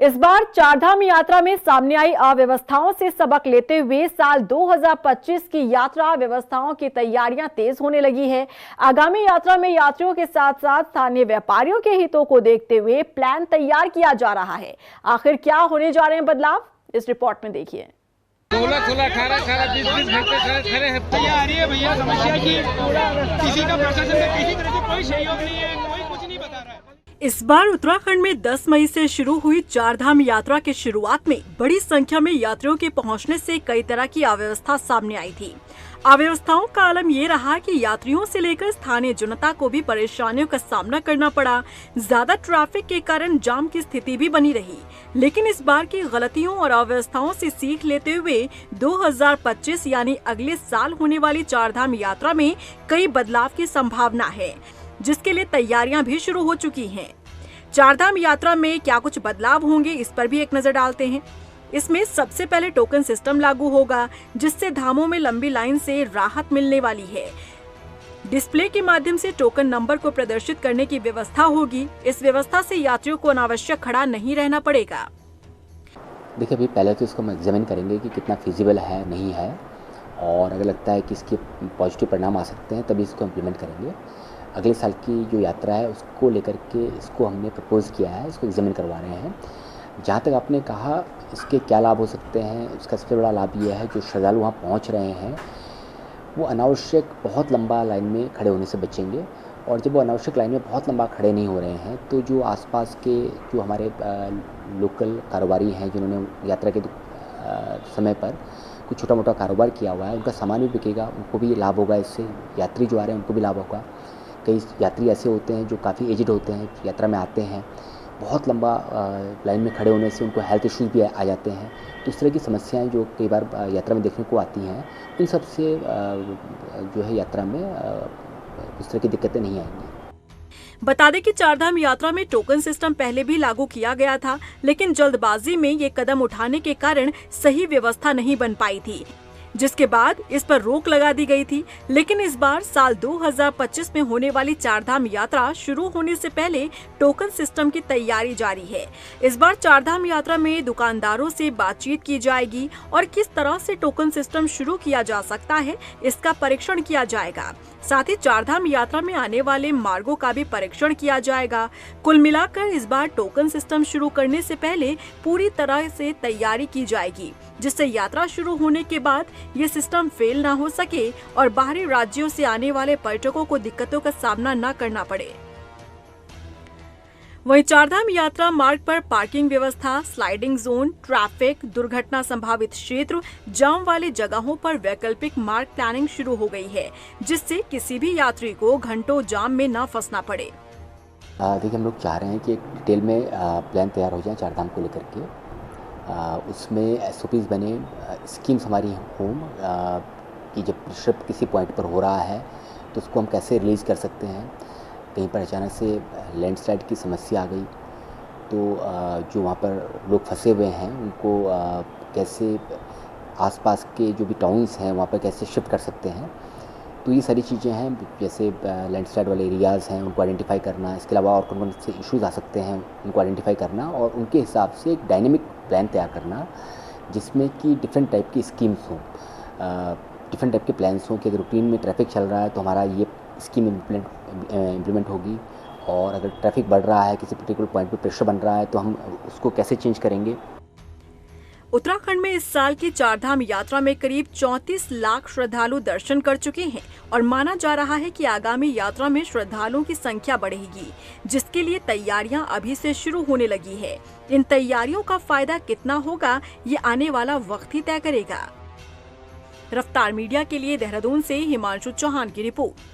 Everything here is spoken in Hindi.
इस बार चारधाम यात्रा में सामने आई अव्यवस्थाओं से सबक लेते हुए साल 2025 की यात्रा व्यवस्थाओं की तैयारियां तेज होने लगी है। आगामी यात्रा में यात्रियों के साथ साथ स्थानीय व्यापारियों के हितों को देखते हुए प्लान तैयार किया जा रहा है। आखिर क्या होने जा रहे हैं बदलाव, इस रिपोर्ट में देखिए। 16, 18, 20 घंटे खड़े हैं। तैयारी है भैया, समस्या की किसी का प्रशासन में किसी तरह से कोई सहयोग नहीं है, कोई कुछ नहीं बता रहा है। इस बार उत्तराखंड में 10 मई से शुरू हुई चारधाम यात्रा की शुरुआत में बड़ी संख्या में यात्रियों के पहुंचने से कई तरह की अव्यवस्था सामने आई थी। अव्यवस्थाओं का आलम ये रहा कि यात्रियों से लेकर स्थानीय जनता को भी परेशानियों का सामना करना पड़ा। ज्यादा ट्रैफिक के कारण जाम की स्थिति भी बनी रही। लेकिन इस बार की गलतियों और अव्यवस्थाओं से सीख लेते हुए 2025 यानी अगले साल होने वाली चारधाम यात्रा में कई बदलाव की संभावना है, जिसके लिए तैयारियां भी शुरू हो चुकी हैं। चारधाम यात्रा में क्या कुछ बदलाव होंगे, इस पर भी एक नजर डालते हैं। इसमें सबसे पहले टोकन सिस्टम लागू होगा, जिससे धामों में लंबी लाइन से राहत मिलने वाली है। डिस्प्ले के माध्यम से टोकन नंबर को प्रदर्शित करने की व्यवस्था होगी। इस व्यवस्था से यात्रियों को अनावश्यक खड़ा नहीं रहना पड़ेगा। देखिए, अभी पहले तो इसको हम एग्जामिन करेंगे कि कितना फिजिबल है, नहीं है, और अगर लगता है कि इसके पॉजिटिव परिणाम आ सकते हैं तभी इसको इम्प्लीमेंट करेंगे। अगले साल की जो यात्रा है उसको लेकर के इसको हमने प्रपोज़ किया है, इसको एग्जामिन करवा रहे हैं। जहाँ तक आपने कहा इसके क्या लाभ हो सकते हैं, उसका सबसे बड़ा लाभ ये है जो श्रद्धालु वहाँ पहुँच रहे हैं वो अनावश्यक बहुत लंबा लाइन में खड़े होने से बचेंगे। और जब वो अनावश्यक लाइन में बहुत लंबा खड़े नहीं हो रहे हैं तो जो आसपास के जो हमारे लोकल कारोबारी हैं जिन्होंने यात्रा के समय पर कुछ छोटा मोटा कारोबार किया हुआ है, उनका सामान भी बिकेगा, उनको भी लाभ होगा। इससे यात्री जो आ रहे हैं उनको भी लाभ होगा। कई यात्री ऐसे होते हैं जो काफ़ी एजड होते हैं, यात्रा में आते हैं, बहुत लंबा लाइन में खड़े होने से उनको हेल्थ इश्यूज़ भी आ जाते हैं। तो इस तरह की समस्याएं जो कई बार यात्रा में देखने को आती हैं, इन सब से जो है यात्रा में इस तरह की दिक्कतें नहीं आएंगी। बता दें कि चारधाम यात्रा में टोकन सिस्टम पहले भी लागू किया गया था, लेकिन जल्दबाजी में ये कदम उठाने के कारण सही व्यवस्था नहीं बन पाई थी, जिसके बाद इस पर रोक लगा दी गई थी। लेकिन इस बार साल 2025 में होने वाली चारधाम यात्रा शुरू होने से पहले टोकन सिस्टम की तैयारी जारी है। इस बार चारधाम यात्रा में दुकानदारों से बातचीत की जाएगी और किस तरह से टोकन सिस्टम शुरू किया जा सकता है, इसका परीक्षण किया जाएगा। साथ ही चारधाम यात्रा में आने वाले मार्गों का भी परीक्षण किया जाएगा। कुल मिलाकर इस बार टोकन सिस्टम शुरू करने से पहले पूरी तरह से तैयारी की जाएगी, जिससे यात्रा शुरू होने के बाद ये सिस्टम फेल ना हो सके और बाहरी राज्यों से आने वाले पर्यटकों को दिक्कतों का सामना न करना पड़े। वहीं चारधाम यात्रा मार्ग पर पार्किंग व्यवस्था, स्लाइडिंग जोन, ट्रैफिक, दुर्घटना संभावित क्षेत्र, जाम वाली जगहों पर वैकल्पिक मार्ग प्लानिंग शुरू हो गई है, जिससे किसी भी यात्री को घंटों जाम में न फंसना पड़े। देखिए, हम लोग चाह रहे हैं कि एक डिटेल में प्लान तैयार हो जाए चारधाम को लेकर के। उसमें SOPs बने, स्कीम्स हमारी हों कि जब ट्रिप किसी पॉइंट पर हो रहा है तो उसको हम कैसे रिलीज़ कर सकते हैं। कहीं पर अचानक से लैंडस्लाइड की समस्या आ गई तो जो वहाँ पर लोग फंसे हुए हैं उनको कैसे आसपास के जो भी टाउन्स हैं वहाँ पर कैसे शिफ्ट कर सकते हैं। तो ये सारी चीज़ें हैं, जैसे लैंडस्लाइड वाले एरियाज़ हैं उनको आइडेंटिफाई करना, इसके अलावा और कौन कौन से इश्यूज़ आ सकते हैं उनको आइडेंटिफाई करना और उनके हिसाब से एक डायनेमिक प्लान तैयार करना, जिसमें कि डिफरेंट टाइप की स्कीम्स हों, डिफरेंट टाइप के प्लान्स हों कि अगर रूटीन में ट्रैफिक चल रहा है तो हमारा ये स्कीम इम्प्लीमेंट होगी, और अगर ट्रैफिक बढ़ रहा है, किसी पर्टिकुलर पॉइंट पे प्रेशर बन रहा है तो हम उसको कैसे चेंज करेंगे। उत्तराखंड में इस साल की चारधाम यात्रा में करीब 34 लाख श्रद्धालु दर्शन कर चुके हैं और माना जा रहा है कि आगामी यात्रा में श्रद्धालुओं की संख्या बढ़ेगी, जिसके लिए तैयारियां अभी से शुरू होने लगी है। इन तैयारियों का फायदा कितना होगा ये आने वाला वक्त ही तय करेगा। रफ्तार मीडिया के लिए देहरादून से हिमांशु चौहान की रिपोर्ट।